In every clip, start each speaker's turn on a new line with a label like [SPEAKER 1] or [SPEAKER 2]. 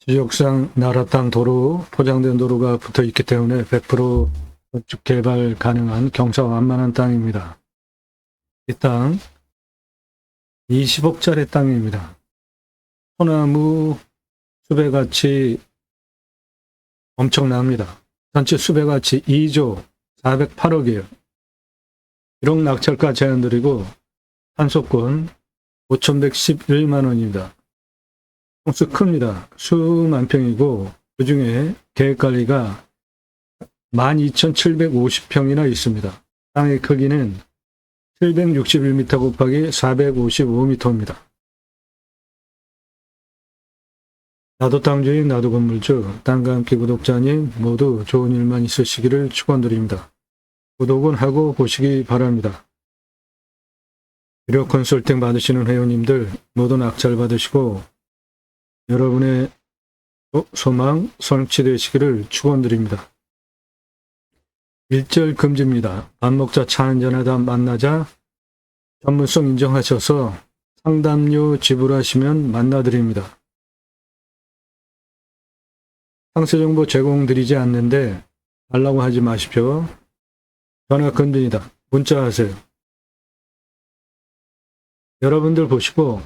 [SPEAKER 1] 지역상 나라 땅 도로, 포장된 도로가 붙어 있기 때문에 100% 건축 개발 가능한 경사완만한 땅입니다. 이 땅 20억짜리 땅입니다. 소나무 수배가치 엄청납니다. 전체 수배가치 2조 408억이에요. 1억 낙찰가 제한드리고 한소권 5,111만 원입니다. 평수 큽니다. 수만 평이고 그 중에 계획관리가 12,750평이나 있습니다. 땅의 크기는 761m 곱하기 455m입니다. 나도 땅주인 나도 건물주 땅과 함께 구독자님 모두 좋은 일만 있으시기를 축원드립니다. 구독은 하고 보시기 바랍니다. 무료 컨설팅 받으시는 회원님들 모두 낙찰 받으시고 여러분의 소망 성취되시기를 축원드립니다. 일절 금지입니다. 밥 먹자 차 한잔하다 만나자 전문성 인정하셔서 상담료 지불하시면 만나드립니다. 상세정보 제공드리지 않는데 달라고 하지 마십시오. 전화 건드니다. 문자하세요. 여러분들 보시고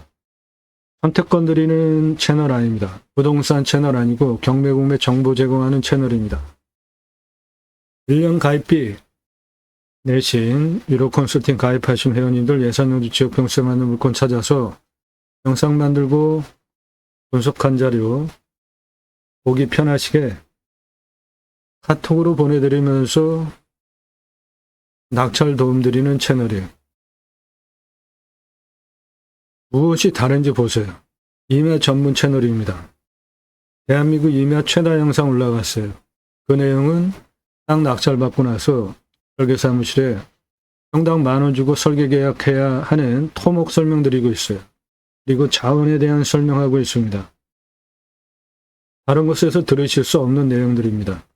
[SPEAKER 1] 선택권 드리는 채널 아닙니다. 부동산 채널 아니고 경매공매 정보 제공하는 채널입니다. 1년 가입비 내신 유료 컨설팅 가입하신 회원님들 예산용지 지역평수에 맞는 물건 찾아서 영상 만들고 분석한 자료 보기 편하시게 카톡으로 보내드리면서 낙찰 도움드리는 채널이에요. 무엇이 다른지 보세요. 임야 전문 채널입니다. 대한민국 임야 최다 영상 올라갔어요. 그 내용은 땅 낙찰 받고 나서 설계사무실에 평당 10,000원 주고 설계 계약해야 하는 토목 설명드리고 있어요. 그리고 자원에 대한 설명하고 있습니다. 다른 곳에서 들으실 수 없는 내용들입니다.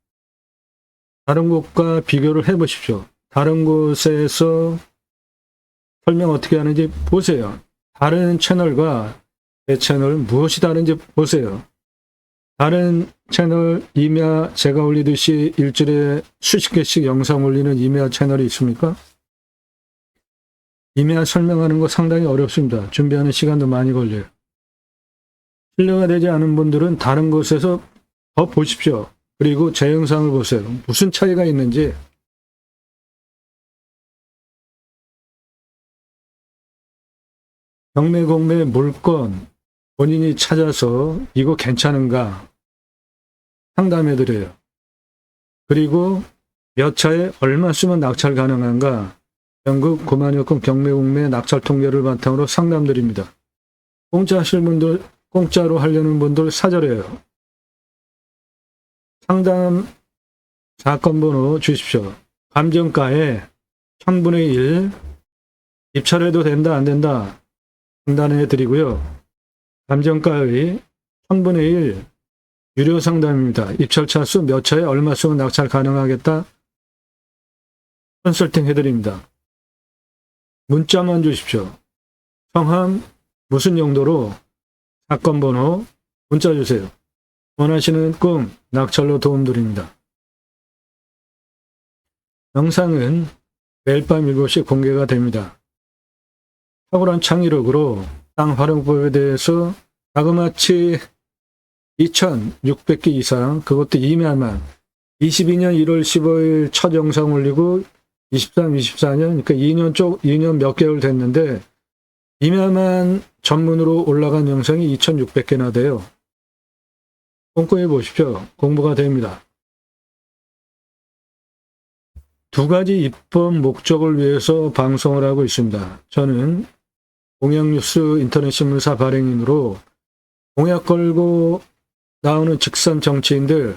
[SPEAKER 1] 다른 곳과 비교를 해보십시오. 다른 곳에서 설명 어떻게 하는지 보세요. 다른 채널과 내 채널 무엇이 다른지 보세요. 다른 채널 임야 제가 올리듯이 일주일에 수십 개씩 영상 올리는 임야 채널이 있습니까? 임야 설명하는 거 상당히 어렵습니다. 준비하는 시간도 많이 걸려요. 신뢰가 되지 않은 분들은 다른 곳에서 더 보십시오. 그리고 제 영상을 보세요. 무슨 차이가 있는지. 경매, 공매, 물건 본인이 찾아서 이거 괜찮은가 상담해드려요. 그리고 몇 차에 얼마 쓰면 낙찰 가능한가 전국 9만여 건 경매, 공매 낙찰 통계를 바탕으로 상담드립니다. 공짜 하실 분들, 공짜로 하려는 분들 사절해요. 상담 사건 번호 주십시오. 감정가에 1000분의 1 입찰해도 된다 안 된다 상담해 드리고요. 감정가의 1000분의 1 유료 상담입니다. 입찰 차수 몇 차에 얼마 쓰면 낙찰 가능하겠다 컨설팅 해드립니다. 문자만 주십시오. 성함 무슨 용도로 사건 번호 문자 주세요. 원하시는 꿈 낙찰로 도움드립니다. 영상은 매일 밤 7시 공개가 됩니다. 탁월한 창의력으로 땅 활용법에 대해서 자그마치 2,600개 이상, 그것도 임야만 22년 1월 15일 첫 영상 올리고 23, 24년, 그러니까 2년 몇 개월 됐는데 임야만 전문으로 올라간 영상이 2,600개나 돼요. 꼼꼼히 보십시오. 공부가 됩니다. 두 가지 입법 목적을 위해서 방송을 하고 있습니다. 저는 공약뉴스 인터넷신문사 발행인으로 공약 걸고 나오는 직선 정치인들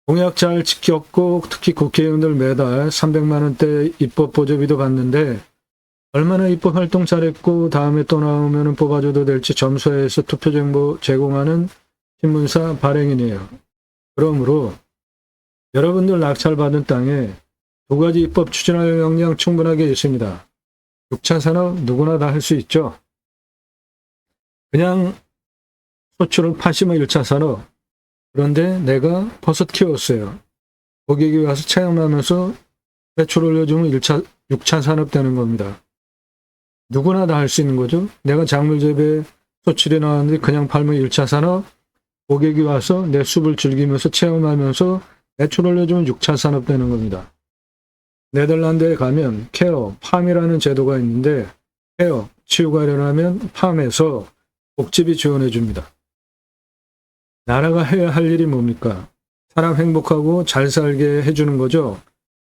[SPEAKER 1] 공약 잘 지켰고 특히 국회의원들 매달 300만 원대 입법 보조비도 받는데 얼마나 입법 활동 잘했고 다음에 또 나오면 뽑아줘도 될지 점수해서 투표 정보 제공하는 신문사 발행인이에요. 그러므로 여러분들 낙찰받은 땅에 두 가지 입법 추진할 역량 충분하게 있습니다. 6차 산업 누구나 다 할 수 있죠. 그냥 소출을 80은 1차 산업. 그런데 내가 버섯 키웠어요. 고객이 와서 체험하면서 매출 올려주면 6차 산업 되는 겁니다. 누구나 다 할 수 있는 거죠. 내가 작물 재배 소출이 나왔는데 그냥 팔면 1차 산업, 고객이 와서 내 숲을 즐기면서 체험하면서 매출 올려주면 6차 산업 되는 겁니다. 네덜란드에 가면 케어, 팜이라는 제도가 있는데 케어, 치유가 일어나면 팜에서 복지비 지원해 줍니다. 나라가 해야 할 일이 뭡니까? 사람 행복하고 잘 살게 해주는 거죠.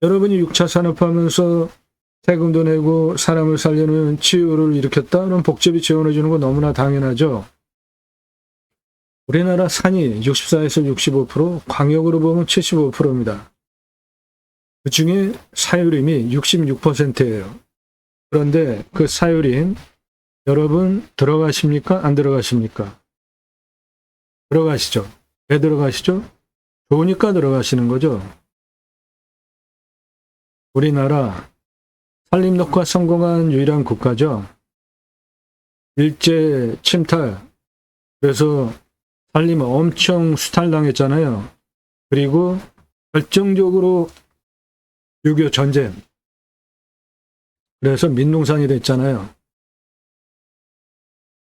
[SPEAKER 1] 여러분이 6차 산업하면서 세금도 내고 사람을 살리는 치유를 일으켰다? 그럼 복지비 지원해 주는 거 너무나 당연하죠. 우리나라 산이 64에서 65%, 광역으로 보면 75%입니다. 그 중에 사유림이 66%예요. 그런데 그 사유림, 여러분 들어가십니까? 안 들어가십니까? 들어가시죠. 왜 들어가시죠? 좋으니까 들어가시는 거죠. 우리나라 산림녹화 성공한 유일한 국가죠. 일제 침탈, 그래서 산림 엄청 수탈당했잖아요. 그리고 결정적으로 6.25 전쟁, 그래서 민농산이 됐잖아요.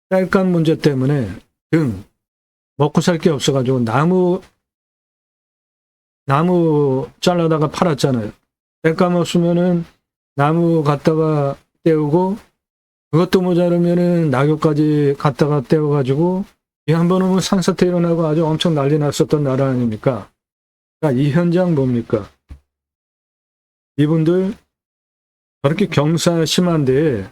[SPEAKER 1] 땔감 문제 때문에 등 먹고 살 게 없어가지고 나무 잘라다가 팔았잖아요. 땔감 없으면은 나무 갖다가 떼우고 그것도 모자르면은 낙엽까지 갖다가 떼어가지고 이 한 번 오면 산사태 일어나고 아주 엄청 난리 났었던 나라 아닙니까? 그러니까 이 현장 뭡니까? 이분들 저렇게 경사 심한데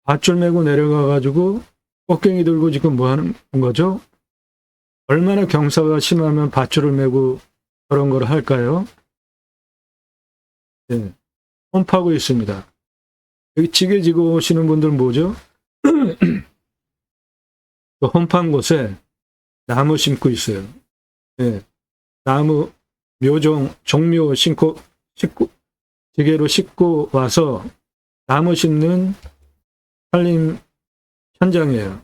[SPEAKER 1] 밧줄 메고 내려가가지고 꽃갱이 들고 지금 뭐 하는 거죠? 얼마나 경사가 심하면 밧줄을 메고 그런 걸 할까요? 네. 홈파고 있습니다. 여기 지게 지고 오시는 분들 뭐죠? 또 홈판 곳에 나무 심고 있어요. 네. 나무, 묘종, 종묘 심고, 지게로 싣고 와서 나무 심는 산림 현장이에요.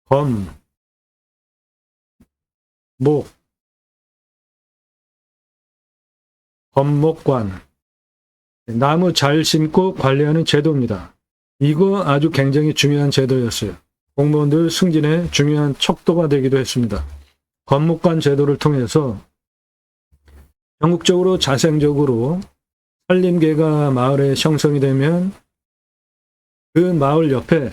[SPEAKER 1] 검, 목, 검목관, 나무 잘 심고 관리하는 제도입니다. 이거 아주 굉장히 중요한 제도였어요. 공무원들 승진에 중요한 척도가 되기도 했습니다. 검목관 제도를 통해서 전국적으로 자생적으로 산림계가 마을에 형성이 되면 그 마을 옆에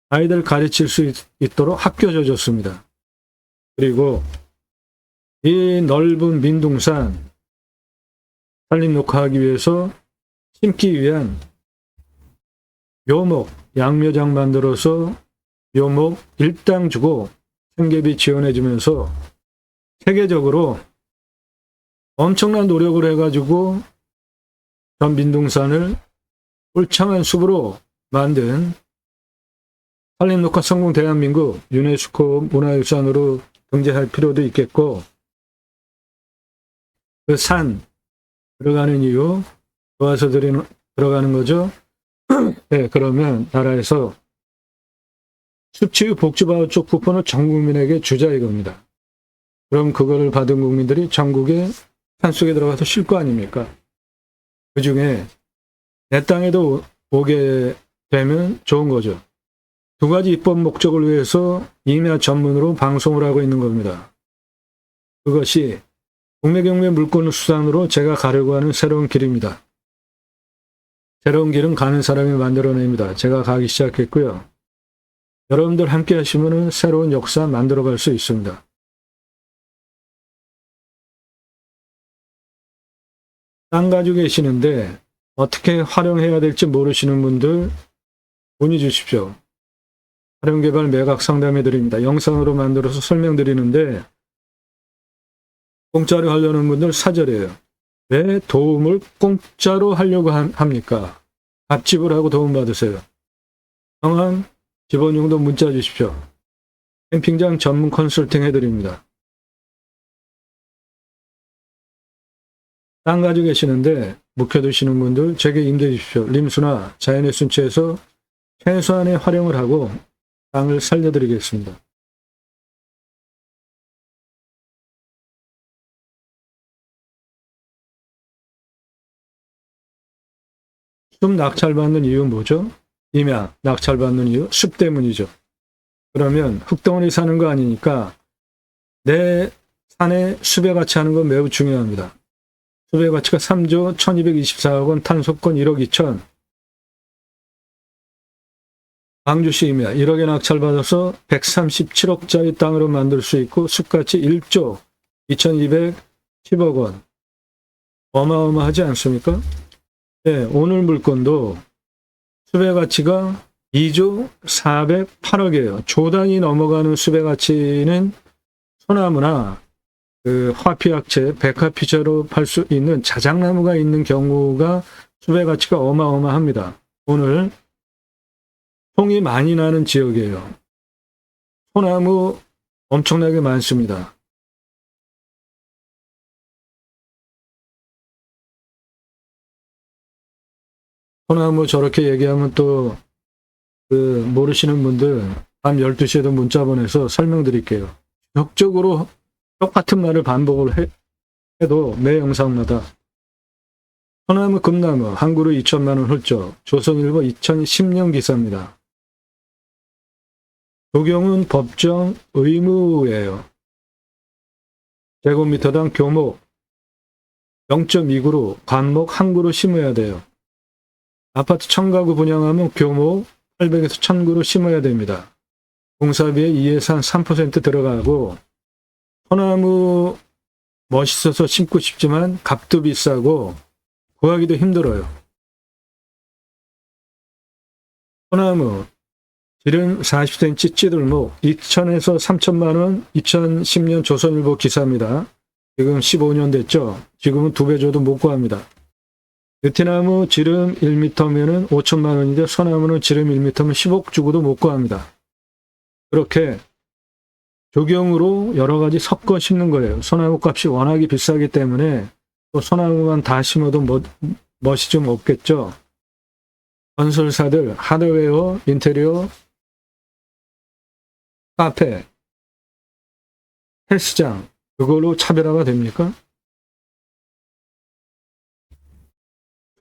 [SPEAKER 1] 아이들 가르칠 수 있도록 학교 줘줬습니다. 그리고 이 넓은 민둥산 산림 녹화하기 위해서 심기 위한 묘목, 양묘장 만들어서 묘목 일당 주고 생계비 지원해주면서 세계적으로 엄청난 노력을 해가지고 전 민둥산을 울창한 숲으로 만든 산림녹화 성공 대한민국 유네스코 문화유산으로 등재할 필요도 있겠고, 그 산 들어가는 이유 좋아서 들어가는 거죠. 네, 그러면 나라에서 숲치유 복지바우 쪽 쿠폰을 전 국민에게 주자 이겁니다. 그럼 그거를 받은 국민들이 전국에 산속에 들어가서 쉴 거 아닙니까? 그 중에 내 땅에도 오게 되면 좋은 거죠. 두 가지 입법 목적을 위해서 임야 전문으로 방송을 하고 있는 겁니다. 그것이 국내경매 물권 수산으로 제가 가려고 하는 새로운 길입니다. 새로운 길은 가는 사람이 만들어냅니다. 제가 가기 시작했고요. 여러분들 함께 하시면 새로운 역사 만들어갈 수 있습니다. 땅 가지고 계시는데 어떻게 활용해야 될지 모르시는 분들 문의 주십시오. 활용개발 매각 상담해 드립니다. 영상으로 만들어서 설명드리는데 공짜로 하려는 분들 사절이에요. 왜 도움을 공짜로 하려고 합니까? 값집을 하고 도움 받으세요. 성함, 집원용도 문자 주십시오. 캠핑장 전문 컨설팅 해드립니다. 땅 가지고 계시는데 묵혀두시는 분들 제게 임대 주십시오. 림수나 자연의 순치에서 최소한의 활용을 하고 땅을 살려드리겠습니다. 숲 낙찰받는 이유 뭐죠? 임야 낙찰받는 이유? 숲 때문이죠. 그러면 흙덩어리 사는 거 아니니까 내 산에 숲에 같이 하는 건 매우 중요합니다. 숲의 가치가 3조 1224억 원, 탄소권 1억 2천. 광주시 임야 1억에 낙찰받아서 137억짜리 땅으로 만들 수 있고 숲가치 1조 2210억 원. 어마어마하지 않습니까? 네, 오늘 물건도 숲의 가치가 2조 408억이에요. 조단이 넘어가는 숲의 가치는 소나무나 화피약재, 백화피자로 팔 수 있는 자작나무가 있는 경우가 숲의 가치가 어마어마합니다. 오늘 송이 많이 나는 지역이에요. 소나무 엄청나게 많습니다. 소나무 저렇게 얘기하면 또 모르시는 분들 밤 12시에도 문자 보내서 설명드릴게요. 적극적으로 똑같은 말을 반복을 해도 매 영상마다 소나무 금나무 한 그루 2천만 원 훌쩍. 조선일보 2010년 기사입니다. 적용은 법정 의무예요. 제곱미터당 교목 0.2그루, 관목 한 그루 심어야 돼요. 아파트 1000가구 분양하면 교목 800에서 1000그루 심어야 됩니다. 공사비에 2에서 한 3% 들어가고 소나무 멋있어서 심고 싶지만 값도 비싸고 구하기도 힘들어요. 소나무 지름 40cm 찌들목 2천에서 3천만 원 2010년 조선일보 기사입니다. 지금 15년 됐죠. 지금은 2배 줘도 못 구합니다. 느티나무 지름 1m면은 5천만 원인데 소나무는 지름 1m면 10억 주고도 못 구합니다. 그렇게 조경으로 여러 가지 섞어 심는 거예요. 소나무 값이 워낙에 비싸기 때문에 또 소나무만 다 심어도 멋이 좀 없겠죠. 건설사들 하드웨어, 인테리어, 카페, 헬스장 그걸로 차별화가 됩니까?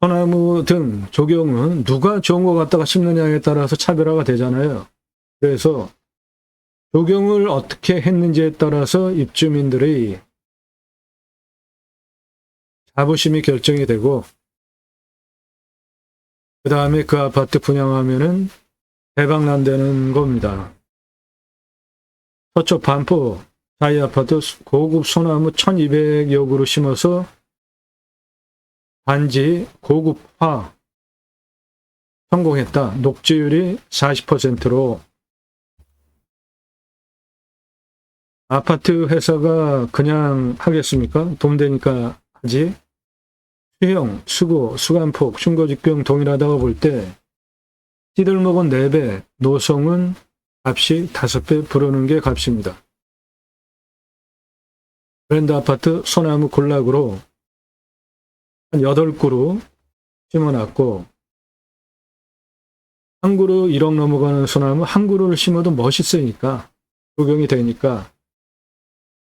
[SPEAKER 1] 소나무 등 조경은 누가 좋은 거 갖다가 심느냐에 따라서 차별화가 되잖아요. 그래서 조경을 어떻게 했는지에 따라서 입주민들의 자부심이 결정이 되고 그 다음에 그 아파트 분양하면은 대박 난다는 겁니다. 서쪽 반포 자이 아파트 고급 소나무 1200여 그루 심어서 단지 고급화 성공했다. 녹지율이 40%로 아파트 회사가 그냥 하겠습니까? 돈 되니까 하지. 수형, 수고, 수간폭, 흉거직경 동일하다고 볼 때 찌들목은 4배, 노성은 값이 5배 부르는 게 값입니다. 브랜드 아파트 소나무 군락으로 한 8그루 심어놨고 한 그루 1억 넘어가는 소나무 한 그루를 심어도 멋있으니까 적용이 되니까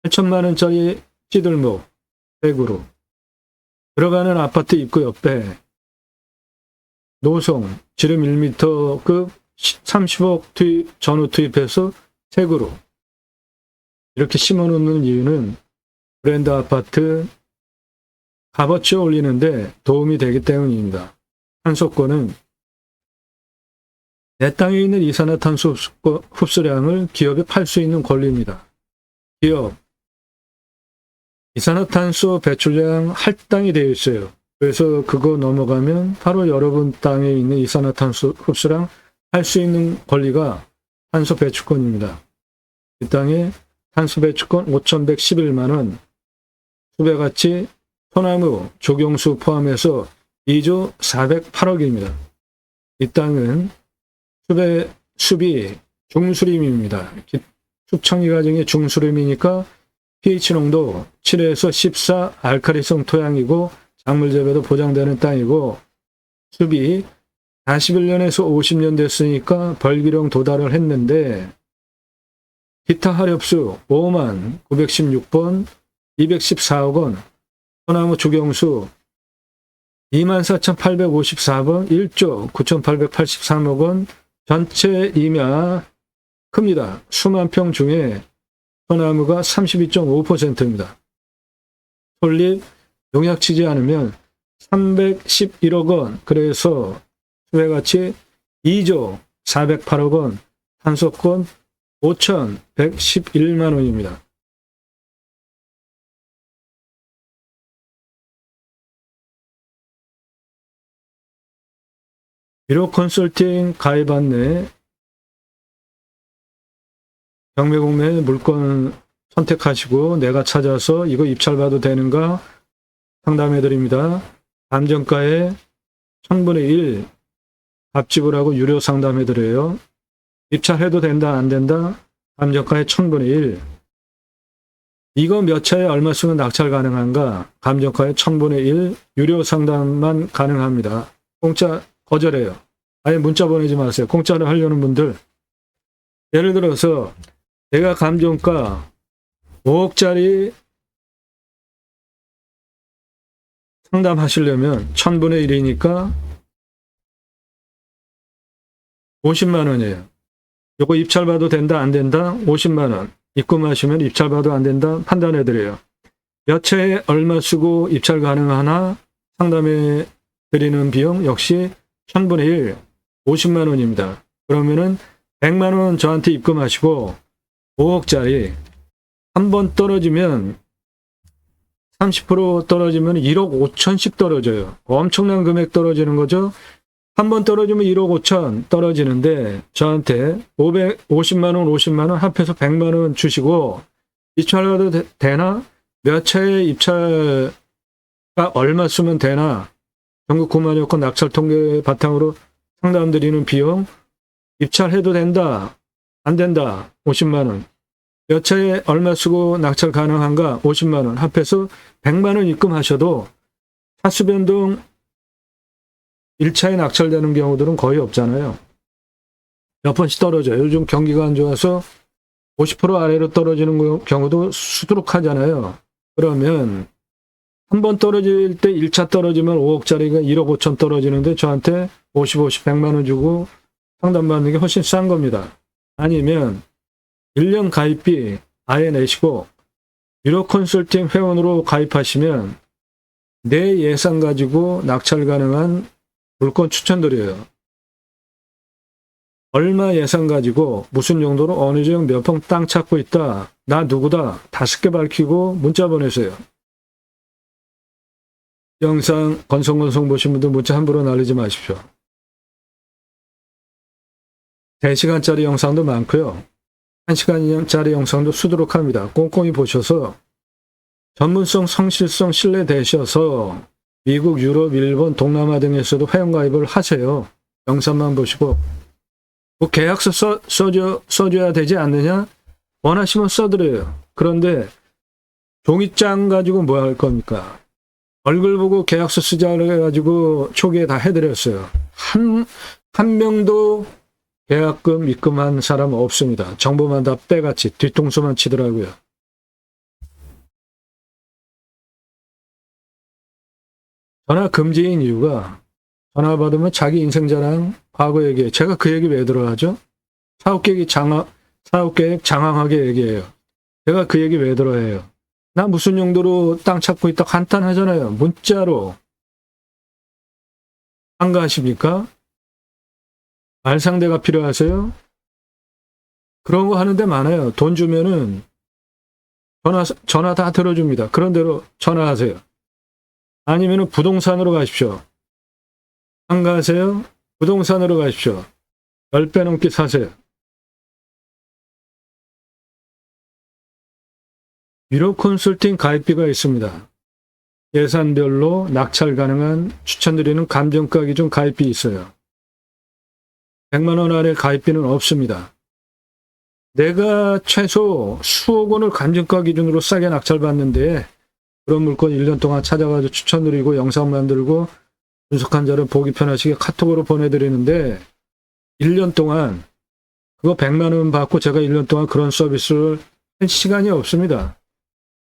[SPEAKER 1] 8천만 원짜리 찌들목 100그루 들어가는 아파트 입구 옆에 노송 지름 1m급 30억 전후 투입해서 3그루 이렇게 심어놓는 이유는 브랜드 아파트 값어치 올리는데 도움이 되기 때문입니다. 탄소권은 내 땅에 있는 이산화탄소 흡수량을 기업에 팔 수 있는 권리입니다. 기업 이산화탄소 배출량 할당이 되어 있어요. 그래서 그거 넘어가면 바로 여러분 땅에 있는 이산화탄소 흡수량 할 수 있는 권리가 탄소 배출권입니다. 이 땅에 탄소 배출권 5,111만 원, 숲의 가치 소나무, 조경수 포함해서 2조 408억입니다. 이 땅은 숲이 중수림입니다. 숲청이 과정의 중수림이니까 pH 농도 7에서 14 알칼리성 토양이고 작물 재배도 보장되는 땅이고 숲이 41년에서 50년 됐으니까 벌기령 도달을 했는데 기타 하렵수 5만 916번 214억 원, 소나무 주경수 24,854번 1조 9,883억 원, 전체 임야 큽니다. 수만 평 중에 소나무가 32.5%입니다. 솔잎 농약 치지 않으면 311억 원, 그래서 수혜가치 2조 408억 원, 탄소권 5,111만 원입니다. 비록 컨설팅 가입 안내 경매공매 물건 선택하시고 내가 찾아서 이거 입찰봐도 되는가 상담해 드립니다. 감정가의 1000분의 1 값지불하고 유료 상담해 드려요. 입찰해도 된다 안 된다 감정가의 1000분의 1. 이거 몇 차에 얼마 쓰면 낙찰 가능한가? 감정가의 1000분의 1 유료 상담만 가능합니다. 공짜 거절해요. 아예 문자 보내지 마세요. 공짜로 하려는 분들. 예를 들어서 내가 감정가 5억짜리 상담하시려면 1000분의 1이니까 50만 원이에요. 요거 입찰봐도 된다 안 된다 50만 원. 입금하시면 입찰봐도 안 된다 판단해드려요. 몇 채에 얼마 쓰고 입찰 가능하나 상담해 드리는 비용 역시 1000분의 1 50만 원입니다. 그러면은 100만 원 저한테 입금하시고 5억짜리 한 번 떨어지면 30% 떨어지면 1억 5천씩 떨어져요. 엄청난 금액 떨어지는 거죠. 한 번 떨어지면 1억 5천 떨어지는데 저한테 50만 원, 50만 원 합해서 100만 원 주시고 입찰가도 되나? 몇 차에 입찰가 얼마 쓰면 되나? 전국 9만 여건 낙찰 통계 바탕으로 상담 드리는 비용 입찰해도 된다, 안 된다 50만 원. 몇 차에 얼마 쓰고 낙찰 가능한가 50만 원 합해서 100만 원 입금하셔도 차수 변동 1차에 낙찰되는 경우들은 거의 없잖아요. 몇 번씩 떨어져요. 요즘 경기가 안 좋아서 50% 아래로 떨어지는 경우도 수두룩하잖아요. 그러면 한 번 떨어질 때 1차 떨어지면 5억짜리가 1억 5천 떨어지는데 저한테 50, 100만 원 주고 상담받는 게 훨씬 싼 겁니다. 아니면 1년 가입비 아예 내시고 유료 컨설팅 회원으로 가입하시면 내 예산 가지고 낙찰 가능한 물건 추천드려요. 얼마 예산 가지고 무슨 용도로 어느 지역 몇 평 땅 찾고 있다. 나 누구다. 5개 밝히고 문자 보내세요. 영상 건성건성 보신 분들 문자 함부로 날리지 마십시오. 3시간짜리 영상도 많고요. 1시간짜리 영상도 수두룩합니다. 꼼꼼히 보셔서 전문성, 성실성 신뢰되셔서 미국, 유럽, 일본, 동남아 등에서도 회원가입을 하세요. 영상만 보시고 뭐 계약서 써줘야 되지 않느냐? 원하시면 써드려요. 그런데 종이장 가지고 뭐 할 겁니까? 얼굴 보고 계약서 쓰자 해가지고 초기에 다 해드렸어요. 한 명도 계약금 입금한 사람 없습니다. 정보만 다 빼같이 뒤통수만 치더라고요. 전화 금지인 이유가 전화 받으면 자기 인생 자랑, 과거 얘기. 제가 그 얘기 왜 들어하죠? 사업계획 장황하게 얘기해요. 제가 그 얘기 왜 들어해요? 나 무슨 용도로 땅 찾고 있다 간단하잖아요. 문자로. 한가하십니까? 말상대가 필요하세요? 그런 거 하는데 많아요. 돈 주면은 전화 다 들어줍니다. 그런 대로 전화하세요. 아니면은 부동산으로 가십시오. 한가하세요? 부동산으로 가십시오. 10배 넘게 사세요. 유료 컨설팅 가입비가 있습니다. 예산별로 낙찰 가능한 추천드리는 감정가 기준 가입비 있어요. 100만 원 아래 가입비는 없습니다. 내가 최소 수억 원을 감정가 기준으로 싸게 낙찰받는데 그런 물건 1년 동안 찾아가지고 추천드리고 영상 만들고 분석한 자를 보기 편하시게 카톡으로 보내드리는데 1년 동안 그거 100만 원 받고 제가 1년 동안 그런 서비스를 할 시간이 없습니다.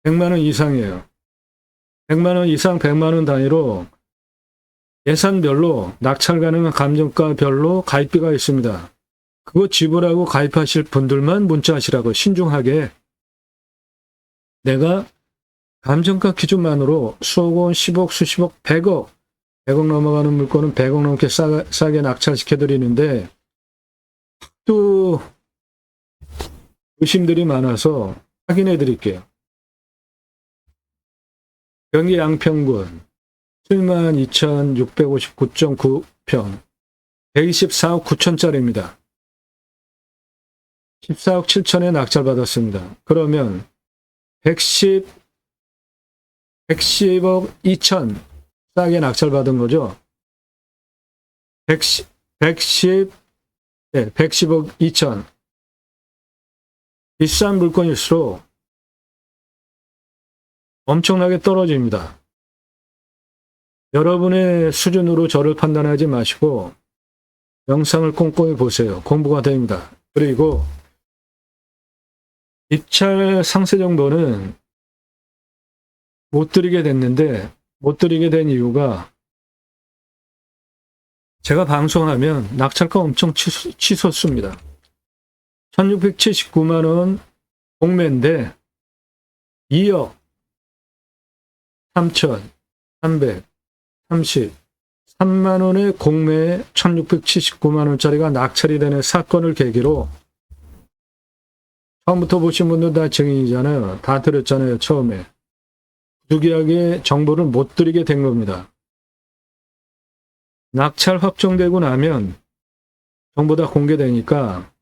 [SPEAKER 1] 100만 원 이상이에요. 100만 원 이상 100만 원 단위로 예산별로 낙찰 가능한 감정가별로 가입비가 있습니다. 그거 지불하고 가입하실 분들만 문자하시라고 신중하게. 내가 감정가 기준만으로 수억 원, 10억, 수십억, 100억 100억 넘어가는 물건은 100억 넘게 싸게 낙찰시켜드리는데 또 의심들이 많아서 확인해 드릴게요. 경기 양평군 72,659.9평 124억 9천짜리입니다. 14억 7천에 낙찰받았습니다. 그러면 110억 2천 싸게 낙찰받은 거죠. 110억 2천. 비싼 물건일수록 엄청나게 떨어집니다. 여러분의 수준으로 저를 판단하지 마시고 영상을 꼼꼼히 보세요. 공부가 됩니다. 그리고 입찰 상세 정보는 못 드리게 됐는데 못 드리게 된 이유가 제가 방송하면 낙찰가 엄청 치솟습니다. 1679만 원 공매인데 2억 3,333만 원의 공매에 1679만 원짜리가 낙찰이 되는 사건을 계기로 처음부터 보신 분들 다 증인이잖아요. 다 들었잖아요. 처음에. 부득이하게 정보를 못 드리게 된 겁니다. 낙찰 확정되고 나면 정보 다 공개되니까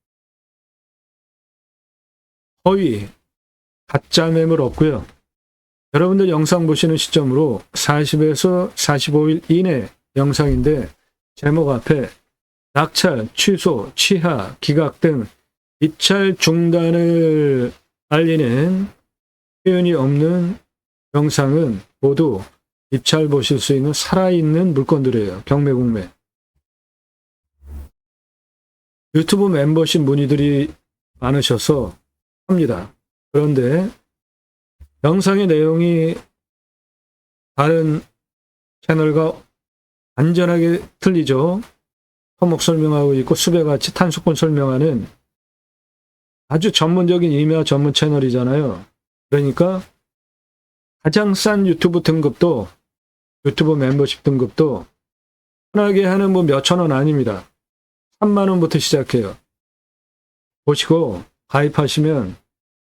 [SPEAKER 1] 허위, 가짜 매물 없고요. 여러분들 영상 보시는 시점으로 40에서 45일 이내 영상인데 제목 앞에 낙찰, 취소, 취하, 기각 등 입찰 중단을 알리는 표현이 없는 영상은 모두 입찰 보실 수 있는 살아있는 물건들이에요. 경매, 공매. 유튜브 멤버십 문의들이 많으셔서 합니다. 그런데 영상의 내용이 다른 채널과 완전하게 틀리죠. 토목 설명하고 있고 수배가치 탄소권 설명하는 아주 전문적인 임야 전문 채널이잖아요. 그러니까 가장 싼 유튜브 등급도 유튜브 멤버십 등급도 편하게 하는 뭐 몇천 원 아닙니다. 3만 원부터 시작해요. 보시고 가입하시면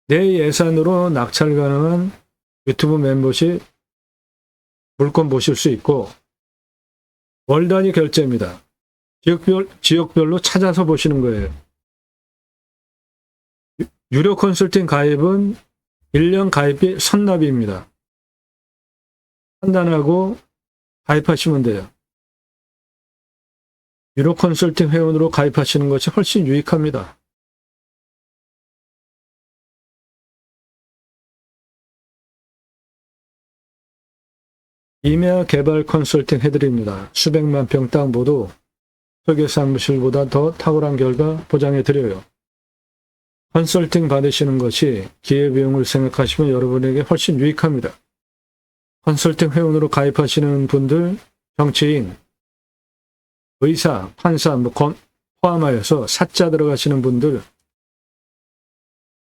[SPEAKER 1] 내 예산으로 낙찰 가능한 유튜브 멤버십 물건 보실 수 있고 월 단위 결제입니다. 지역별로 찾아서 보시는 거예요. 유료 컨설팅 가입은 1년 가입비 선납입니다. 판단하고 가입하시면 돼요. 유료 컨설팅 회원으로 가입하시는 것이 훨씬 유익합니다. 임야 개발 컨설팅 해드립니다. 수백만 평 땅 모두 설계사무실보다 더 탁월한 결과 보장해드려요. 컨설팅 받으시는 것이 기회비용을 생각하시면 여러분에게 훨씬 유익합니다. 컨설팅 회원으로 가입하시는 분들, 정치인, 의사, 판사 포함하여서 사자 들어가시는 분들,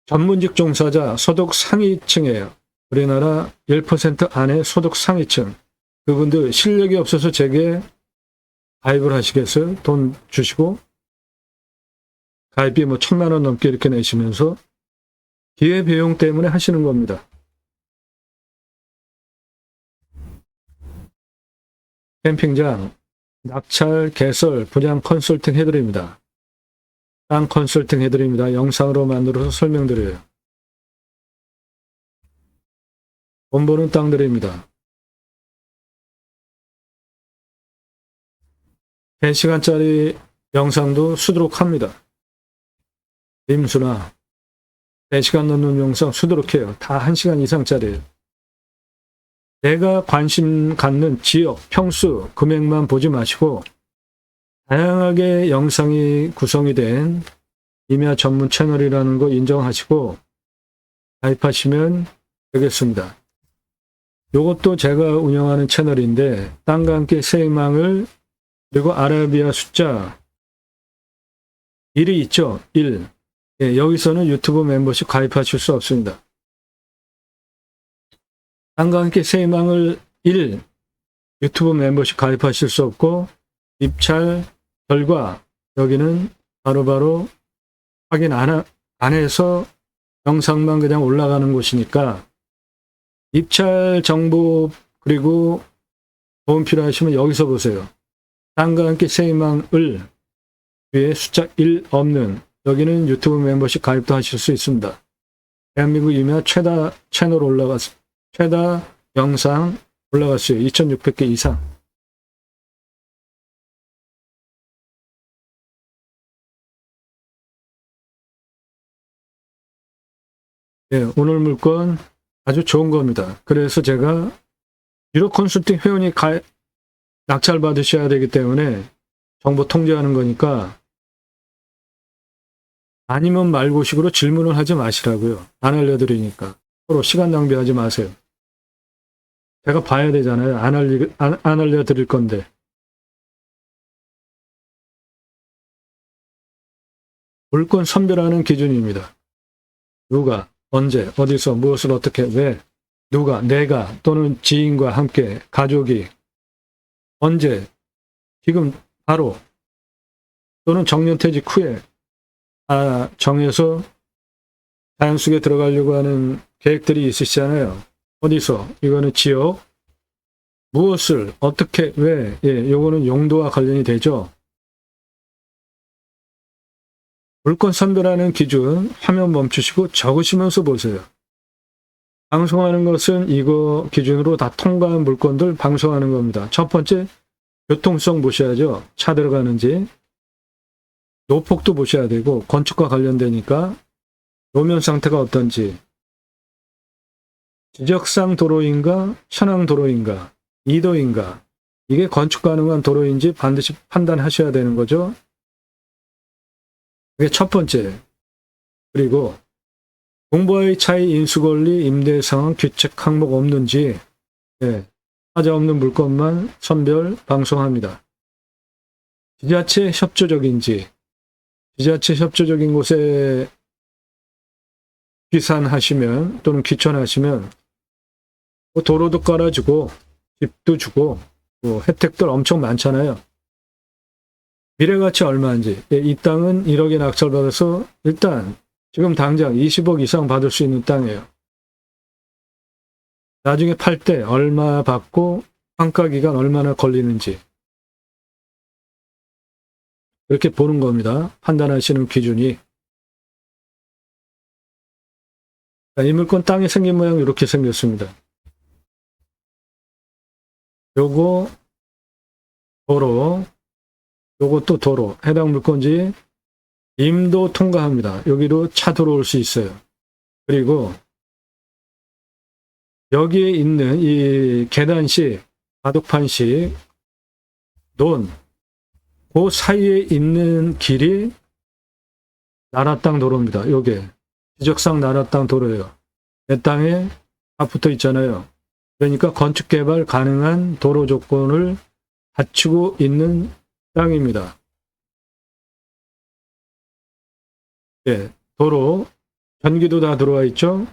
[SPEAKER 1] 전문직 종사자, 소득 상위층이에요. 우리나라 1% 안에 소득 상위층. 그분들 실력이 없어서 제게 가입을 하시겠어요? 돈 주시고 가입비 뭐 1,000만 원 넘게 이렇게 내시면서 기회비용 때문에 하시는 겁니다. 캠핑장, 낙찰, 개설, 분양 컨설팅 해드립니다. 땅 컨설팅 해드립니다. 영상으로 만들어서 설명드려요. 돈 버는 땅들입니다. 3시간짜리 영상도 수두룩 합니다. 임수나 4시간 넘는 영상 수두룩 해요. 다 1시간 이상짜리예요. 내가 관심 갖는 지역, 평수, 금액만 보지 마시고 다양하게 영상이 구성이 된 임야 전문 채널이라는 거 인정하시고 가입하시면 되겠습니다. 이것도 제가 운영하는 채널인데 땅과 함께 새 희망을 그리고 아라비아 숫자 1이 있죠. 1. 예, 여기서는 유튜브 멤버십 가입하실 수 없습니다. 땅과 함께 새 희망을 1. 유튜브 멤버십 가입하실 수 없고 입찰 결과 여기는 바로바로 확인 안 해서 영상만 그냥 올라가는 곳이니까 입찰 정보 그리고 도움 필요하시면 여기서 보세요. 땅과 함께 새 희망을 위에 숫자 1 없는 여기는 유튜브 멤버십 가입도 하실 수 있습니다. 대한민국 임야 최다 채널 최다 영상 올라갔어요. 2600개 이상. 네, 오늘 물건 아주 좋은 겁니다. 그래서 제가 유료 컨설팅 회원이 낙찰 받으셔야 되기 때문에 정보 통제하는 거니까 아니면 말고식으로 질문을 하지 마시라고요. 안 알려드리니까. 서로 시간 낭비하지 마세요. 제가 봐야 되잖아요. 안 알려드릴 건데. 물건 선별하는 기준입니다. 누가, 언제, 어디서, 무엇을 어떻게, 왜, 누가, 내가 또는 지인과 함께, 가족이, 언제, 지금 바로 또는 정년퇴직 후에 정해서 자연 속에 들어가려고 하는 계획들이 있으시잖아요. 어디서, 이거는 지역, 무엇을, 어떻게, 왜, 예, 요거는 용도와 관련이 되죠. 물건 선별하는 기준 화면 멈추시고 적으시면서 보세요. 방송하는 것은 이거 기준으로 다 통과한 물건들 방송하는 겁니다. 첫 번째, 교통성 보셔야죠. 차 들어가는지. 노폭도 보셔야 되고 건축과 관련되니까 노면 상태가 어떤지. 지적상 도로인가 현황 도로인가 이도인가 이게 건축 가능한 도로인지 반드시 판단하셔야 되는 거죠. 그게 첫 번째. 그리고 공부와의 차이, 인수권리, 임대상황, 규책 항목 없는지 하자 없는 물건만 선별 방송합니다. 지자체 협조적인지 지자체 협조적인 곳에 귀산하시면 또는 귀촌하시면 도로도 깔아주고 집도 주고 혜택들 엄청 많잖아요. 미래가치 얼마인지 이 땅은 1억에 낙찰받아서 일단 지금 당장 20억 이상 받을 수 있는 땅이에요. 나중에 팔 때 얼마 받고 환가기간 얼마나 걸리는지 이렇게 보는 겁니다. 판단하시는 기준이. 이 물건 땅이 생긴 모양 이렇게 생겼습니다. 요거 도로 요것도 도로, 해당 물건지 임도 통과합니다. 여기로 차 들어올 수 있어요. 그리고 여기에 있는 이 계단식, 바둑판식, 그 사이에 있는 길이 나라 땅 도로입니다. 요게 지적상 나라 땅 도로예요. 내 땅에 다 붙어 있잖아요. 그러니까 건축 개발 가능한 도로 조건을 갖추고 있는 땅입니다. 예, 도로, 전기도 다 들어와 있죠.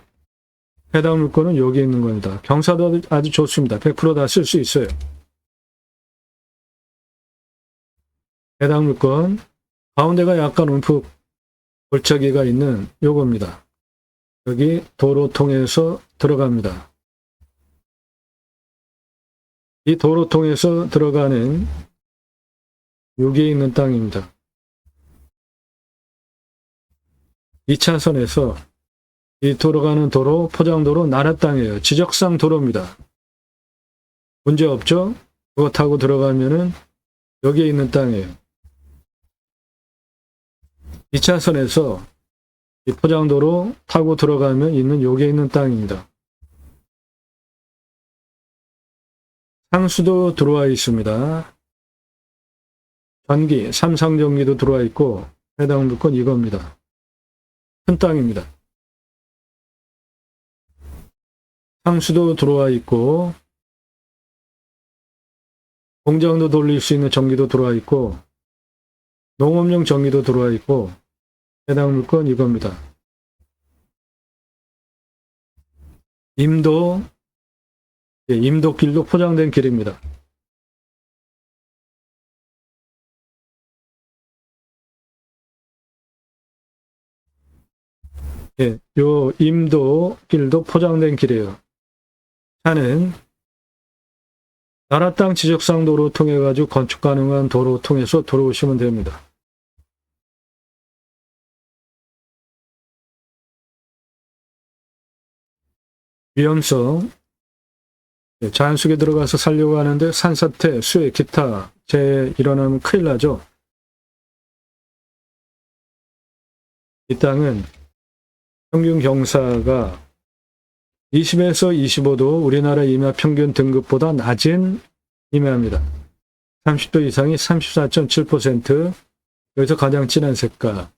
[SPEAKER 1] 해당 물건은 여기 있는 겁니다. 경사도 아주 좋습니다. 100% 다 쓸 수 있어요. 해당 물건, 가운데가 약간 움푹 골짜기가 있는 요겁니다. 여기 도로 통해서 들어갑니다. 이 도로 통해서 들어가는 여기에 있는 땅입니다. 2차선에서 이 들어가는 도로, 포장도로 나라 땅이에요. 지적상 도로입니다. 문제 없죠? 그거 타고 들어가면은 여기에 있는 땅이에요. 2차선에서 이 포장도로 타고 들어가면 있는 여기에 있는 땅입니다. 상수도 들어와 있습니다. 전기, 삼성전기도 들어와 있고 해당 물건 이겁니다. 큰 땅입니다. 상수도 들어와 있고 공장도 돌릴 수 있는 전기도 들어와 있고 농업용 전기도 들어와 있고 해당 물건 이겁니다. 임도길도 포장된 길입니다. 요 임도길도 포장된 길이에요. 차는 나라 땅 지적상 도로 통해 가지고 건축 가능한 도로 통해서 들어오시면 됩니다. 위험성, 자연 속에 들어가서 살려고 하는데 산사태, 수해, 기타 재해 일어나면 큰일 나죠. 이 땅은 평균 경사가 20에서 25도 우리나라 임야 평균 등급보다 낮은 임야입니다. 30도 이상이 34.7%, 여기서 가장 진한 색깔,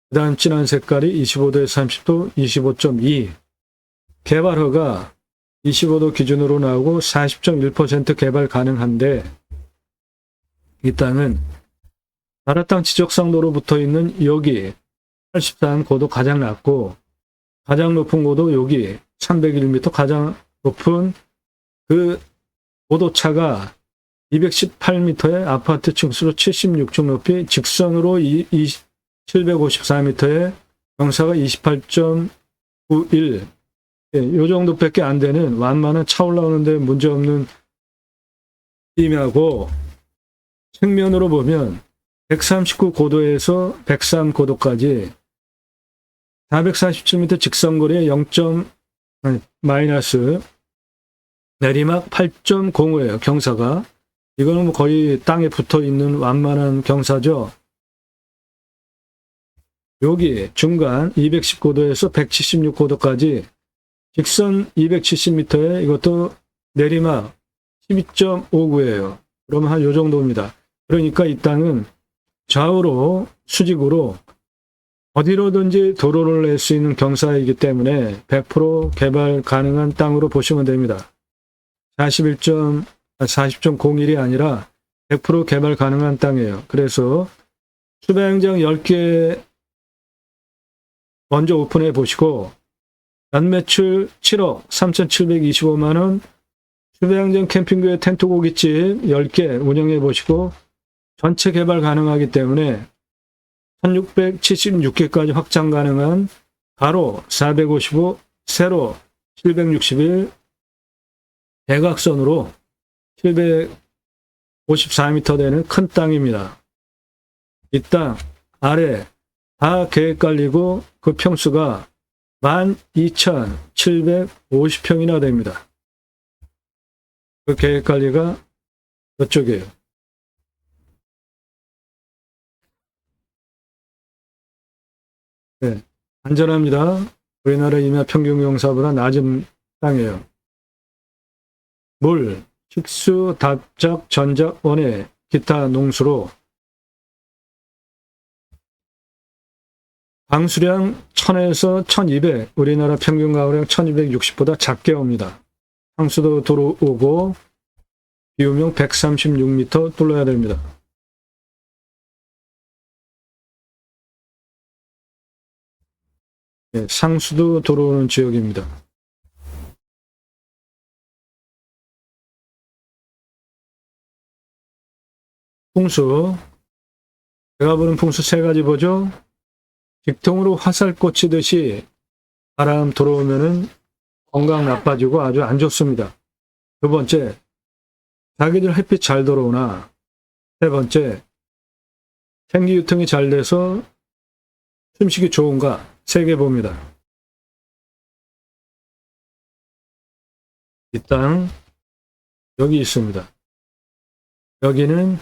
[SPEAKER 1] 그 다음 진한 색깔이 25도에서 30도 25.2, 개발허가 25도 기준으로 나오고 40.1% 개발 가능한데 이 땅은 나라 땅 지적상 도로 붙어 있는 여기 83 고도 가장 낮고 가장 높은 고도 여기 301m 가장 높은 그 고도차가 218m의 아파트 층수로 76층 높이 직선으로 754m의 경사가 28.91, 요 정도밖에 안 되는 완만한 차 올라오는데 문제없는 임야고 측면으로 보면 139 고도에서 103 고도까지 447m 직선거리에 마이너스 내리막 8.05예요. 경사가. 이거는 뭐 거의 땅에 붙어 있는 완만한 경사죠. 여기 중간 219도에서 176고도까지 직선 270m에 이것도 내리막 12.59예요. 그러면 한 요 정도입니다. 그러니까 이 땅은 좌우로 수직으로 어디로든지 도로를 낼 수 있는 경사이기 때문에 100% 개발 가능한 땅으로 보시면 됩니다. 40.01이 아니라 100% 개발 가능한 땅이에요. 그래서 수배행장 10개 먼저 오픈해 보시고 연매출 7억 3,725만원, 수배행장 캠핑교회 텐트 고깃집 10개 운영해 보시고 전체 개발 가능하기 때문에 1676개까지 확장 가능한 가로 455, 세로 761, 대각선으로 754m 되는 큰 땅입니다. 이 땅 아래 다 계획관리고 그 평수가 12,750평이나 됩니다. 그 계획관리가 이쪽이에요. 네, 안전합니다. 우리나라 임야 평균 경사보다 낮은 땅이에요. 물, 식수, 답작, 전작, 원해, 기타 농수로 방수량 1000에서 1200, 우리나라 평균 가구량 1260보다 작게 옵니다. 상수도 들어오고 비움용 136m 뚫어야 됩니다. 네, 상수도 들어오는 지역입니다. 풍수, 제가 보는 풍수 세 가지 보죠. 직통으로 화살 꽂히듯이 바람 들어오면은 건강 나빠지고 아주 안 좋습니다. 두 번째, 자기들 햇빛 잘 들어오나. 세 번째, 생기 유통이 잘 돼서 숨쉬기 좋은가. 세 개 봅니다. 이 땅 여기 있습니다. 여기는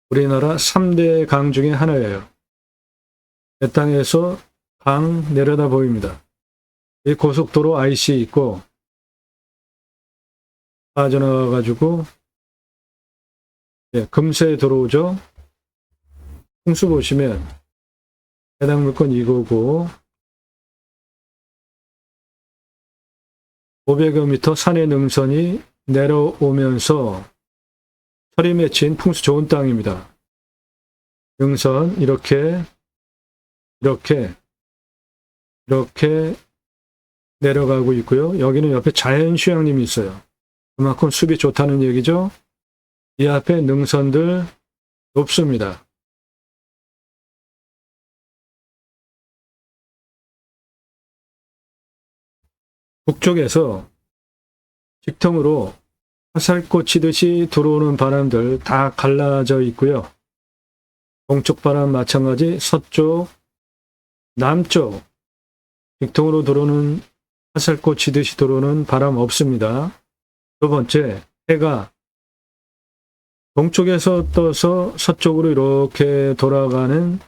[SPEAKER 1] 우리나라 3대 강 중에 하나예요. 이 땅에서 강 내려다 보입니다. 이 고속도로 IC 있고 빠져나와가지고 금세에 들어오죠. 풍수 보시면 해당 물건 이거고 500여 미터 산의 능선이 내려오면서 철이 맺힌 풍수 좋은 땅입니다. 능선 이렇게 내려가고 있고요. 여기는 옆에 자연휴양림이 있어요. 그만큼 숲이 좋다는 얘기죠. 이 앞에 능선들 높습니다. 북쪽에서 직통으로 화살꽃 치듯이 들어오는 바람들 다 갈라져 있고요. 동쪽 바람 마찬가지 서쪽, 남쪽 직통으로 들어오는 화살꽃 치듯이 들어오는 바람 없습니다. 두 번째, 해가 동쪽에서 떠서 서쪽으로 이렇게 돌아가는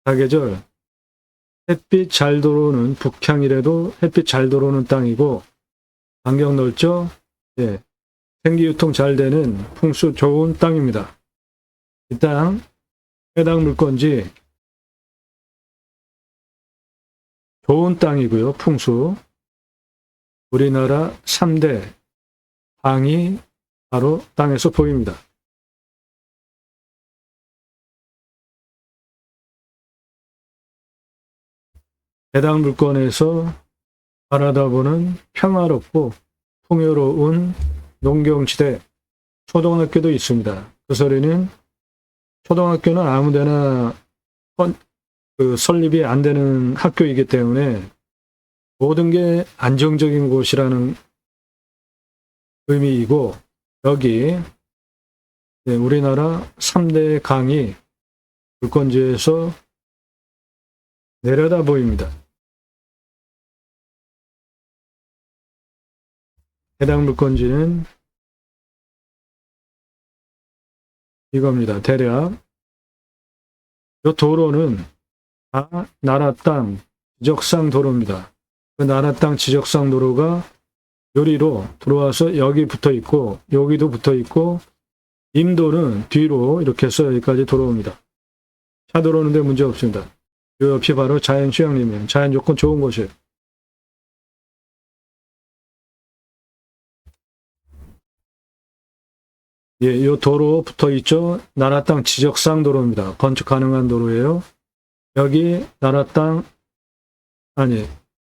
[SPEAKER 1] 사계절 햇빛 잘 들어오는 북향이라도 햇빛 잘 들어오는 땅이고 반경 넓죠? 예, 생기유통 잘 되는 풍수 좋은 땅입니다. 이 땅 해당 물건지 좋은 땅이고요. 풍수 우리나라 3대 강이 바로 땅에서 보입니다. 해당 물건에서 바라다보는 평화롭고 풍요로운 농경지대 초등학교도 있습니다. 그 소리는 초등학교는 아무데나 설립이 안 되는 학교이기 때문에 모든 게 안정적인 곳이라는 의미이고 여기 우리나라 3대 강이 물건지에서 내려다 보입니다. 해당 물건지는 이겁니다. 대략 이 도로는 다 나라 땅 지적상 도로입니다. 그 나라 땅 지적상 도로가 요리로 들어와서 여기 붙어 있고 여기도 붙어 있고 임도는 뒤로 이렇게 해서 여기까지 들어옵니다. 차 들어오는데 문제 없습니다. 요 옆이 바로 자연휴양림이에요. 자연 조건 좋은 곳이에요. 예, 요 도로 붙어 있죠. 나라 땅 지적상 도로입니다. 건축 가능한 도로예요. 여기 나라 땅 아니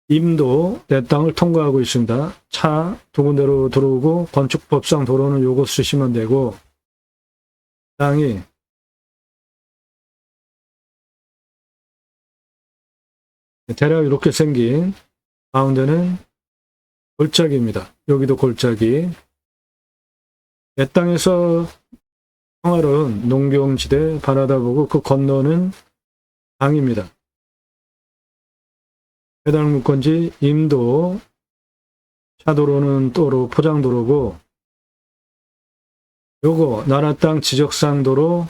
[SPEAKER 1] 임도 내 땅을 통과하고 있습니다. 차 두 군데로 들어오고 건축법상 도로는 요거 쓰시면 되고 땅이 대략 이렇게 생긴 가운데는 골짜기입니다. 여기도 골짜기. 내 땅에서 평화로운 농경지대 바라다 보고 그 건너는 강입니다. 해당 물건지 임도 차도로는 도로 포장도로고 요거 나라 땅 지적상 도로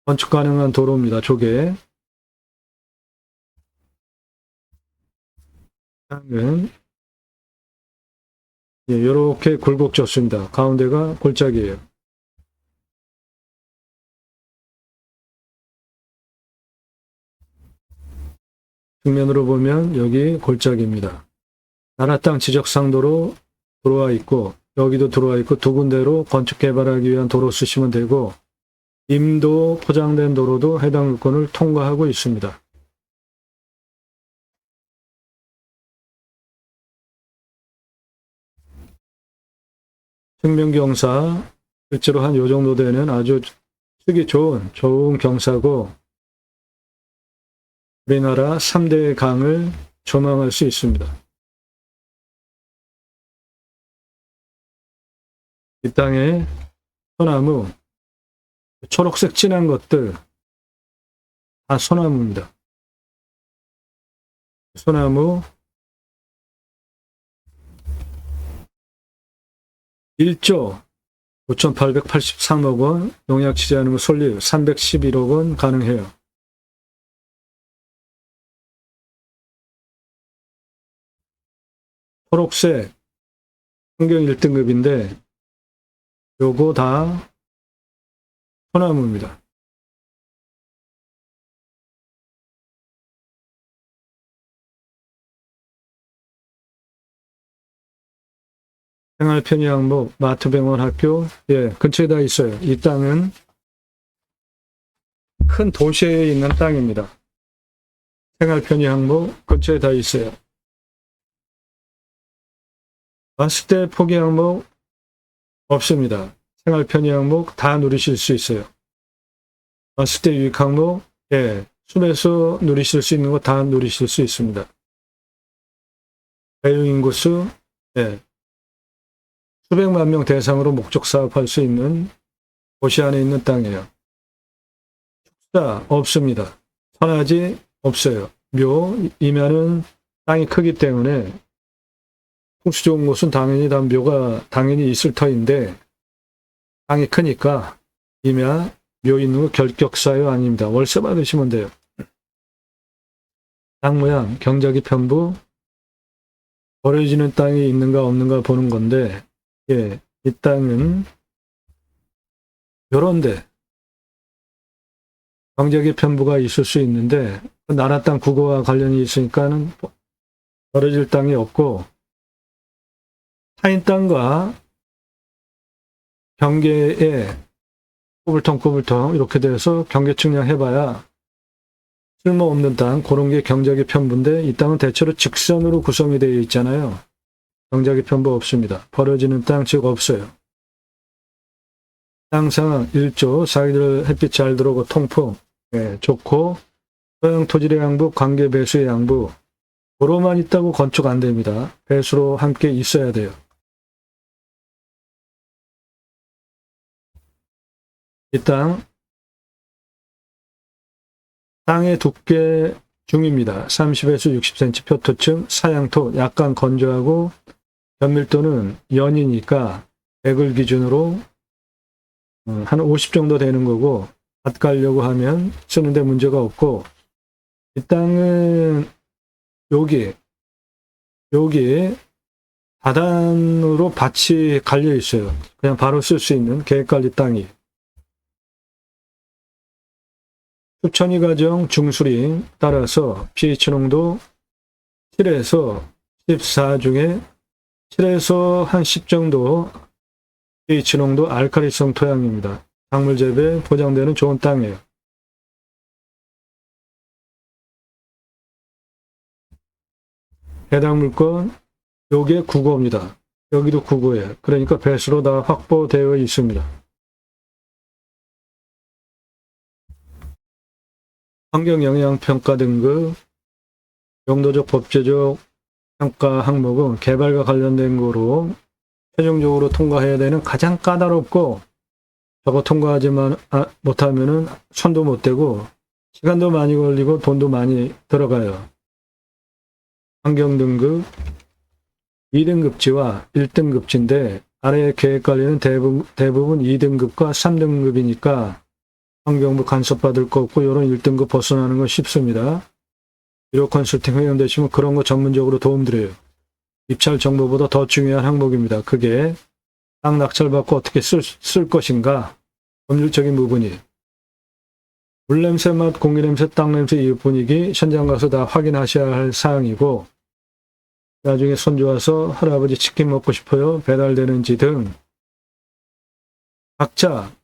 [SPEAKER 1] 건축 가능한 도로입니다. 조개 땅은 이렇게 굴곡졌습니다. 가운데가 골짜기예요. 측면으로 보면 여기 골짜기입니다. 나라 땅 지적상도로 들어와 있고 여기도 들어와 있고 두 군데로 건축 개발하기 위한 도로 쓰시면 되고 임도 포장된 도로도 해당 물건을 통과하고 있습니다. 생명경사 실제로 한 요 정도 되는 아주 쓰기 좋은 경사고 우리나라 3대 강을 조망할 수 있습니다. 이 땅에 소나무, 초록색 진한 것들 다 소나무입니다. 소나무 1조 5,883억 원 농약 취재하는 거 솔리 311억 원 가능해요. 초록색 환경 1등급인데 요거 다 소나무입니다. 생활 편의 항목, 마트, 병원, 학교, 예, 근처에 다 있어요. 이 땅은 큰 도시에 있는 땅입니다. 생활 편의 항목, 근처에 다 있어요. 왔을 때 포기 항목 없습니다. 생활 편의 항목 다 누리실 수 있어요. 왔을 때 유익 항목, 예, 숲에서 누리실 수 있는 거 다 누리실 수 있습니다. 배용 인구수, 예, 수백만 명 대상으로 목적 사업할 수 있는 도시 안에 있는 땅이에요. 축사 없습니다. 선화지 없어요. 묘이면은 땅이 크기 때문에 풍수 좋은 곳은 당연히 다 묘가 당연히 있을 터인데 땅이 크니까 임야 묘 있는 거 결격사유 아닙니다. 월세 받으시면 돼요. 땅 모양 경작이 편부 버려지는 땅이 있는가 없는가 보는 건데, 예, 이 땅은 요런데 경작의 편부가 있을 수 있는데 나라 땅 국어와 관련이 있으니까는 버려질 땅이 없고 타인 땅과 경계에 꼬불통꼬불통 이렇게 돼서 경계 측량해봐야 쓸모없는 땅, 그런 게 경작의 편부인데 이 땅은 대체로 직선으로 구성이 되어 있잖아요. 경작의 편부 없습니다. 버려지는 땅 즉 없어요. 땅 상황 1조, 사이들 햇빛 잘 들어오고 통풍, 예, 좋고 소형 토질의 양부, 관계 배수의 양부, 도로만 있다고 건축 안 됩니다. 배수로 함께 있어야 돼요. 이 땅의 두께 중입니다. 30에서 60cm 표토층, 사양토 약간 건조하고 연밀도는 연이니까 100을 기준으로 한 50 정도 되는 거고 밭 가려고 하면 쓰는데 문제가 없고 이 땅은 여기 다단으로 밭이 갈려 있어요. 그냥 바로 쓸 수 있는 계획관리 땅이. 숲천이 과정 중수림 따라서 pH 농도 7에서 14 중에 7에서 한 10 정도 pH 농도 알칼리성 토양입니다. 작물 재배 보장되는 좋은 땅이에요. 해당 물건 요게 국어입니다. 여기도 국어예요. 그러니까 배수로 다 확보되어 있습니다. 환경영향평가 등급, 용도적 법제적 평가 항목은 개발과 관련된 거로 최종적으로 통과해야 되는 가장 까다롭고 저거 통과하지만 못하면은 손도 못 대고 시간도 많이 걸리고 돈도 많이 들어가요. 환경등급 2등급지와 1등급지인데 아래 계획관리는 대부분 2등급과 3등급이니까 환경부 간섭받을 거 없고 이런 1등급 벗어나는 건 쉽습니다. 유료 컨설팅 회원되시면 그런 거 전문적으로 도움드려요. 입찰 정보보다 더 중요한 항목입니다. 그게 땅 낙찰받고 어떻게 쓸 것인가 법률적인 부분이 물냄새, 맛, 공기냄새, 땅냄새, 이웃 분위기 현장 가서 다 확인하셔야 할 사항이고 나중에 손주와서 할아버지 치킨 먹고 싶어요 배달되는지 등 각자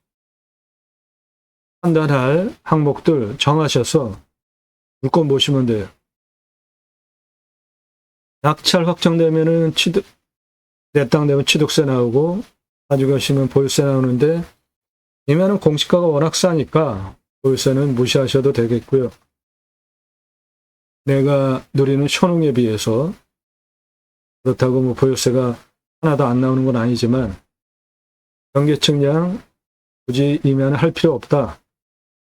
[SPEAKER 1] 판단할 항목들 정하셔서 물건 보시면 돼요. 낙찰 확정되면은 내 땅 되면 취득세 나오고 가져가시면 보유세 나오는데 이면은 공시가가 워낙 싸니까 보유세는 무시하셔도 되겠고요. 내가 누리는 효능에 비해서 그렇다고 뭐 보유세가 하나도 안 나오는 건 아니지만 경계 측량 굳이 이면 할 필요 없다.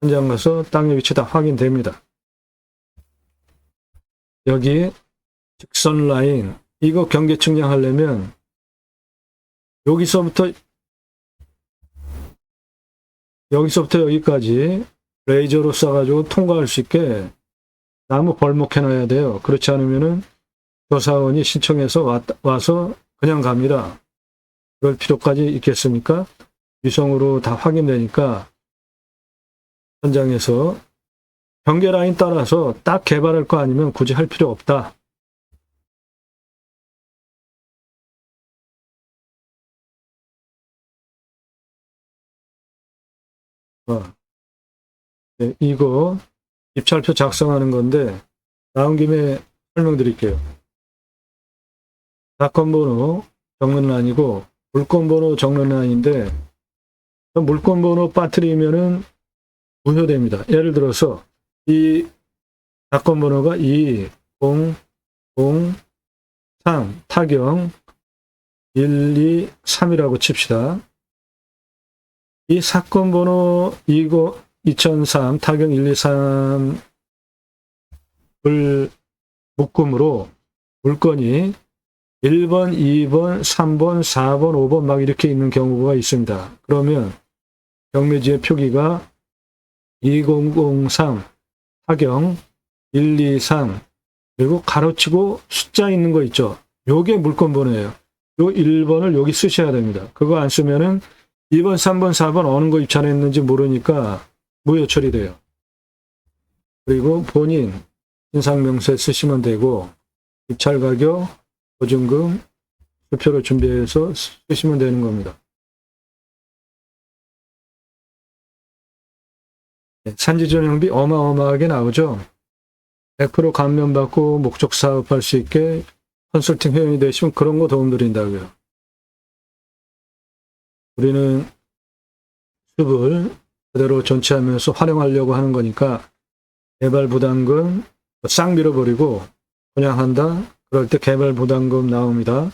[SPEAKER 1] 현장 가서 땅의 위치 다 확인됩니다. 여기 직선 라인 이거 경계 측량하려면 여기서부터 여기까지 레이저로 쏴가지고 통과할 수 있게 나무 벌목해놔야 돼요. 그렇지 않으면은 조사원이 신청해서 와서 그냥 갑니다. 그럴 필요까지 있겠습니까? 위성으로 다 확인되니까 현장에서 경계 라인 따라서 딱 개발할 거 아니면 굳이 할 필요 없다. 네, 이거 입찰표 작성하는 건데 나온 김에 설명드릴게요. 사건 번호 적는 란이고 물건 번호 적는 란인데 물건 번호 빠뜨리면은 무효됩니다. 예를 들어서 이 사건 번호가 2003 타경 123이라고 칩시다. 이 사건 번호 2003 타경 123을 묶음으로 물건이 1번, 2번, 3번, 4번, 5번 막 이렇게 있는 경우가 있습니다. 그러면 경매지의 표기가 2003 타경 123 그리고 가로치고 숫자 있는 거 있죠. 요게 물건 번호예요. 요 1번을 여기 쓰셔야 됩니다. 그거 안 쓰면은 2번, 3번, 4번 어느 거 입찰했는지 모르니까 무효 처리돼요. 그리고 본인 신상명세 쓰시면 되고 입찰 가격, 보증금, 수표를 준비해서 쓰시면 되는 겁니다. 산지전용비 어마어마하게 나오죠. 100% 감면받고 목적 사업할 수 있게 컨설팅 회원이 되시면 그런 거 도움 드린다고요. 우리는 숲을 그대로 전치하면서 활용하려고 하는 거니까 개발 부담금 싹 밀어버리고 분양한다. 그럴 때 개발 부담금 나옵니다.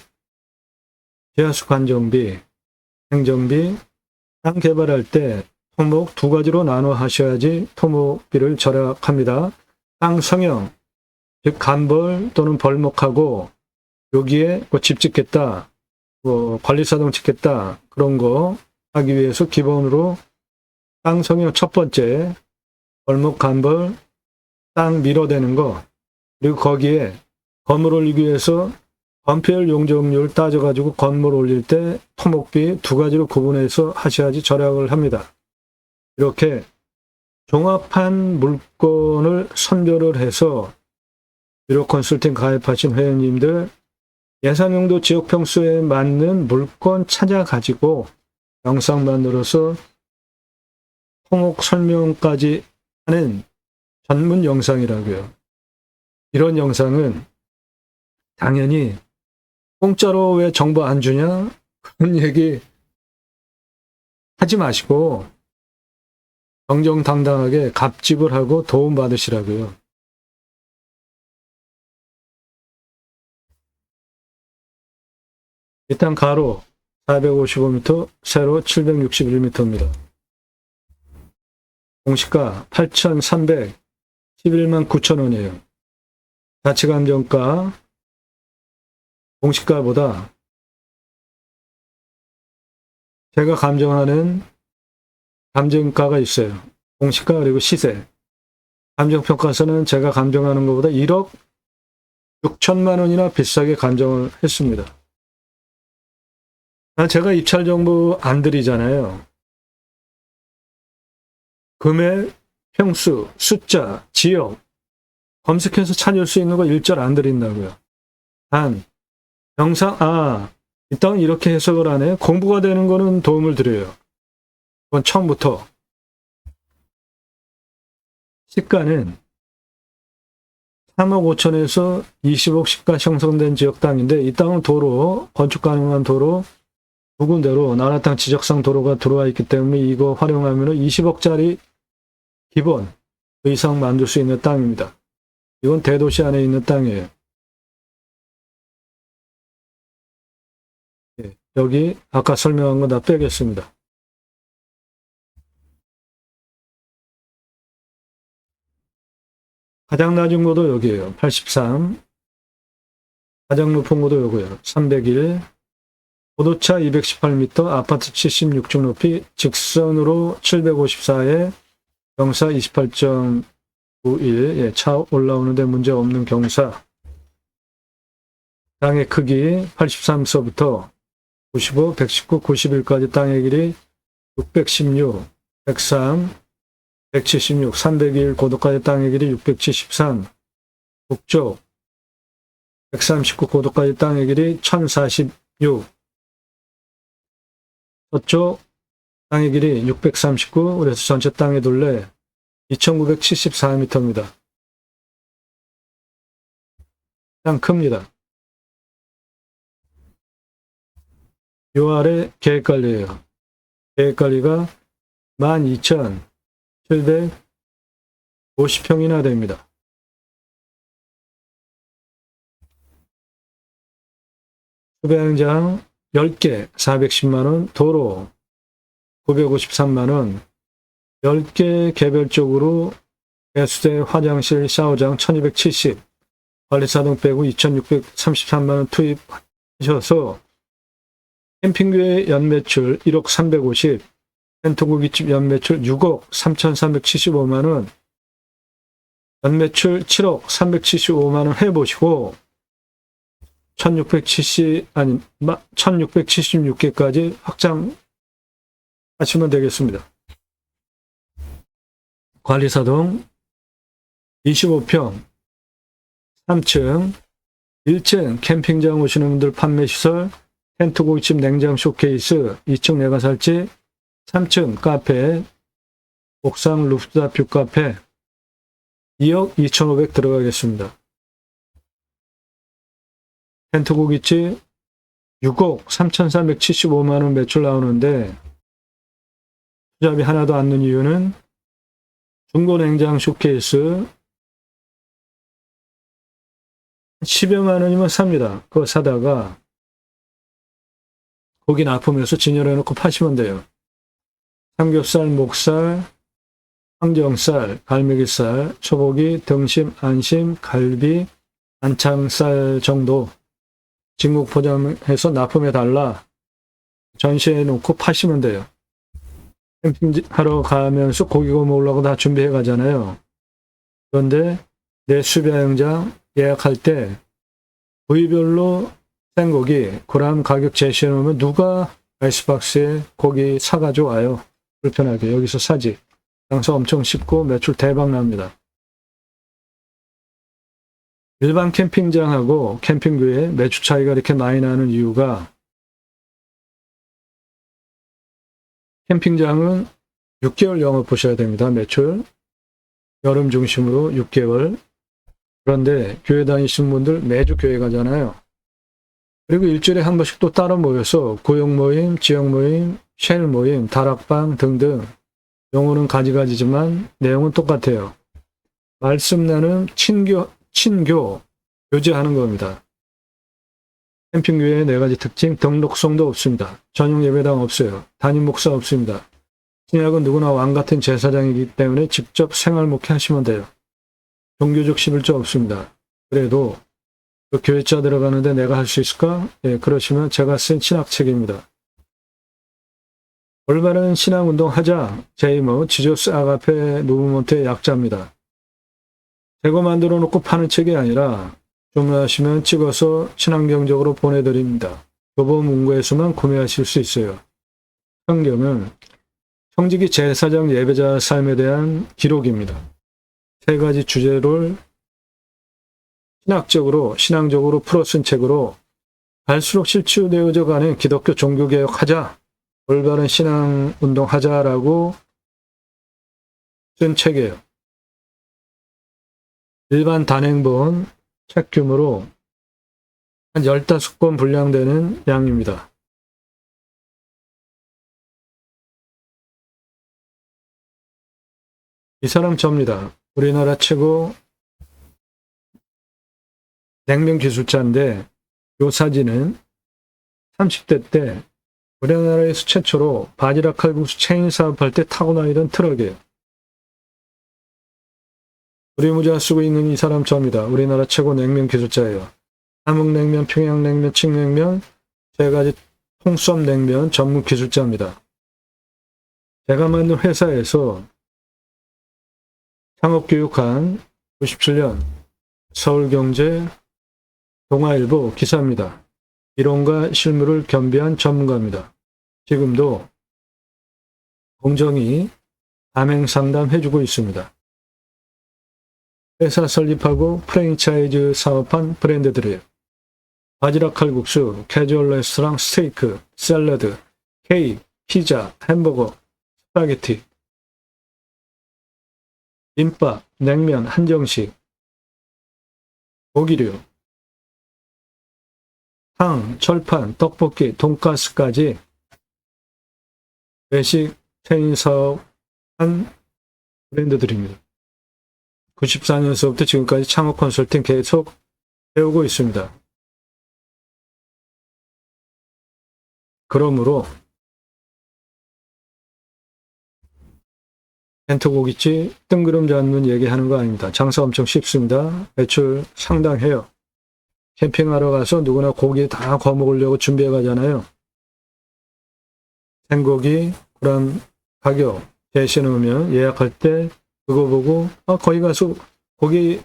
[SPEAKER 1] 지하수 관정비, 행정비, 땅 개발할 때 토목 두 가지로 나눠 하셔야지 토목비를 절약합니다. 땅 성형, 즉 간벌 또는 벌목하고 여기에 뭐 집 짓겠다, 뭐 관리사동 짓겠다 그런 거 하기 위해서 기본으로 땅 성형 첫 번째, 벌목 간벌, 땅 밀어대는 거 그리고 거기에 건물 올리기 위해서 건폐율 용적률 따져가지고 건물 올릴 때 토목비 두 가지로 구분해서 하셔야지 절약을 합니다. 이렇게 종합한 물건을 선별을 해서 유료 컨설팅 가입하신 회원님들 예산용도 지역평수에 맞는 물건 찾아가지고 영상 만들어서 토목 설명까지 하는 전문 영상이라고요. 이런 영상은 당연히 공짜로 왜 정보 안 주냐? 그런 얘기 하지 마시고 정정당당하게 갑집을 하고 도움 받으시라고요. 일단 가로 455m, 세로 761m입니다. 공시가 8,311만 9천 원이에요. 자치감정가 공시가보다 제가 감정하는 감정가가 있어요. 공시가 그리고 시세. 감정평가서는 제가 감정하는 것보다 1억 6천만 원이나 비싸게 감정을 했습니다. 제가 입찰 정보 안 드리잖아요. 금액, 평수, 숫자, 지역 검색해서 찾을 수 있는 거 일절 안 드린다고요. 단 영상 이 땅은 이렇게 해석을 하네. 공부가 되는 거는 도움을 드려요. 그건 처음부터. 시가는 3억 5천에서 20억 시가 형성된 지역 땅인데 이 땅은 도로, 건축 가능한 도로 두 군데로 나라 땅 지적상 도로가 들어와 있기 때문에 이거 활용하면 20억짜리 기본 그 이상 만들 수 있는 땅입니다. 이건 대도시 안에 있는 땅이에요. 여기 아까 설명한 거 다 빼겠습니다. 가장 낮은 곳도 여기에요. 83. 가장 높은 곳도 여기에요. 301. 고도차 218m, 아파트 76층 높이, 직선으로 754에 경사 28.91. 차 올라오는데 문제 없는 경사. 땅의 크기 83서부터 95, 119, 91까지 땅의 길이 616, 103, 176, 301 고도까지 땅의 길이 673, 북쪽 139 고도까지 땅의 길이 1046, 서쪽 땅의 길이 639, 그래서 전체 땅의 둘레 2974m입니다. 참 큽니다. 요 아래 계획관리예요. 계획관리가 12,750평이나 됩니다. 수배양장 10개 410만원, 도로 953만원, 10개 개별적으로 배수대, 화장실, 샤워장 1270, 관리사동 빼고 2633만원 투입하셔서 캠핑교의 연매출 1억 350, 텐트고깃집 연매출 6억 3375만원, 연매출 7억 375만원 해보시고 1676개까지 확장하시면 되겠습니다. 관리사동 25평 3층 1층 캠핑장 오시는 분들 판매시설, 텐트 고깃집 냉장 쇼케이스, 2층 내과살집, 3층 카페, 옥상 루프탑 뷰카페 2억 2,500 들어가겠습니다. 텐트 고깃집 6억 3,375만원 매출 나오는데 투잡이 하나도 안 넣는 이유는 중고 냉장 쇼케이스 10여만 원이면 삽니다. 그거 사다가 고기 납품해서 진열해 놓고 파시면 돼요. 삼겹살, 목살, 항정살, 갈매기살, 소고기, 등심, 안심, 갈비, 안창살 정도 진국 포장해서 납품해 달라 전시해 놓고 파시면 돼요. 캠핑하러 가면서 고기 구워 먹으려고 다 준비해 가잖아요. 그런데 내 수배양장 예약할 때 부위별로 생고기 그램 가격 제시해 놓으면 누가 아이스박스에 고기 사가지고 와요. 불편하게 여기서 사지. 장사 엄청 쉽고 매출 대박 납니다. 일반 캠핑장하고 캠핑교에 매출 차이가 이렇게 많이 나는 이유가 캠핑장은 6개월 영업 보셔야 됩니다. 매출. 여름 중심으로 6개월. 그런데 교회 다니시는 분들 매주 교회 가잖아요. 그리고 일주일에 한 번씩 또 따로 모여서 고용 모임, 지역 모임, 쉘 모임, 다락방 등등 용어는 가지가지지만 내용은 똑같아요. 말씀 나눔, 친교, 교제하는 겁니다. 캠핑교회의 4가지 특징, 등록성도 없습니다. 전용 예배당 없어요. 담임 목사 없습니다. 신약은 누구나 왕같은 제사장이기 때문에 직접 생활 목회하시면 돼요. 종교적 11조 없습니다. 그래도 그 교회자 들어가는데 내가 할 수 있을까? 예, 그러시면 제가 쓴 신학책입니다. 올바른 신앙운동 하자. 제이모 지저스 아가페 무브먼트의 약자입니다. 제거 만들어 놓고 파는 책이 아니라 주문하시면 찍어서 친환경적으로 보내드립니다. 교보 문고에서만 구매하실 수 있어요. 성경은 청지기 제사장 예배자 삶에 대한 기록입니다. 3가지 주제를 신앙적으로 풀어 쓴 책으로 갈수록 실추되어져 가는 기독교 종교개혁하자, 올바른 신앙운동하자라고 쓴 책이에요. 일반 단행본 책 규모로 한 15권 분량되는 양입니다. 이 사람 접니다. 우리나라 최고 냉면 기술자인데 이 사진은 30대 때 우리나라에서 최초로 바지락 칼국수 체인 사업할 때 타고 다니던 트럭이에요. 우리모자 쓰고 있는 이 사람 접니다. 우리나라 최고 냉면 기술자예요. 함흥냉면, 평양냉면, 칡냉면 3가지 통수업 냉면 전문 기술자입니다. 제가 만든 회사에서 창업교육한 97년 서울경제 동아일보 기사입니다. 이론과 실무를 겸비한 전문가입니다. 지금도 공정히 가맹 상담해주고 있습니다. 회사 설립하고 프랜차이즈 사업한 브랜드들이에요. 바지락 칼국수, 캐주얼 레스토랑, 스테이크, 샐러드, 케이크, 피자, 햄버거, 스파게티, 김밥, 냉면, 한정식, 고기류, 탕, 철판, 떡볶이, 돈가스까지 외식 체인 사업한 브랜드들입니다. 94년서부터 지금까지 창업 컨설팅 계속 배우고 있습니다. 그러므로 벤트고깃집 뜬구름 잡는 얘기하는 거 아닙니다. 장사 엄청 쉽습니다. 매출 상당해요. 캠핑하러 가서 누구나 고기 다 거먹으려고 준비해 가잖아요. 생고기, 그런 가격 대신 오면 예약할 때 그거 보고 거기 가서 고기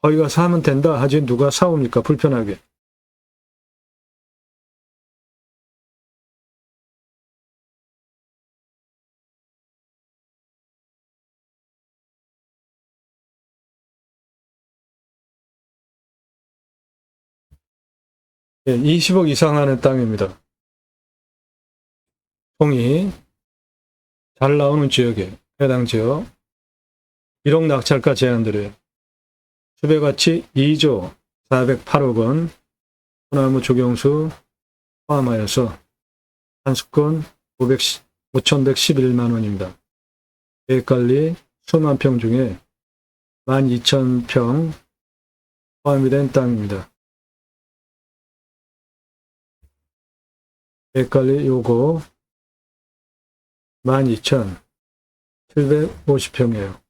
[SPEAKER 1] 거기 가서 하면 된다 하지 누가 사옵니까? 불편하게. 예, 20억 이상 하는 땅입니다. 통이 잘 나오는 지역에 해당 지역 1억 낙찰가 제한드려요. 수배가치 2조 408억 원, 소나무 조경수 포함하여서 한수권 5,111만 원입니다. 계획관리 수만 평 중에 12,000평 포함이 된 땅입니다. 계획관리 요거 12,750평이에요.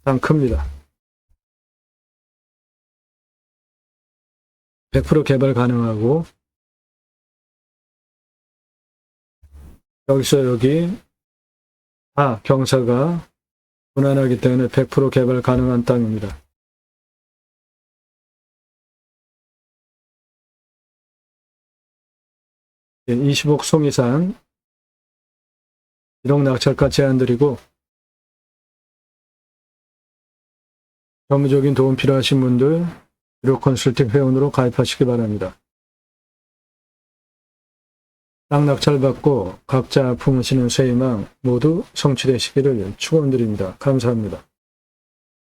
[SPEAKER 1] 땅 큽니다. 100% 개발 가능하고 여기서 여기 다 경사가 무난하기 때문에 100% 개발 가능한 땅입니다. 예, 20억 송이산 1억 낙찰가 제한드리고 전문적인 도움 필요하신 분들 유료 컨설팅 회원으로 가입하시기 바랍니다. 땅 낙찰받고 각자 품으시는 새 희망 모두 성취되시기를 축원드립니다. 감사합니다.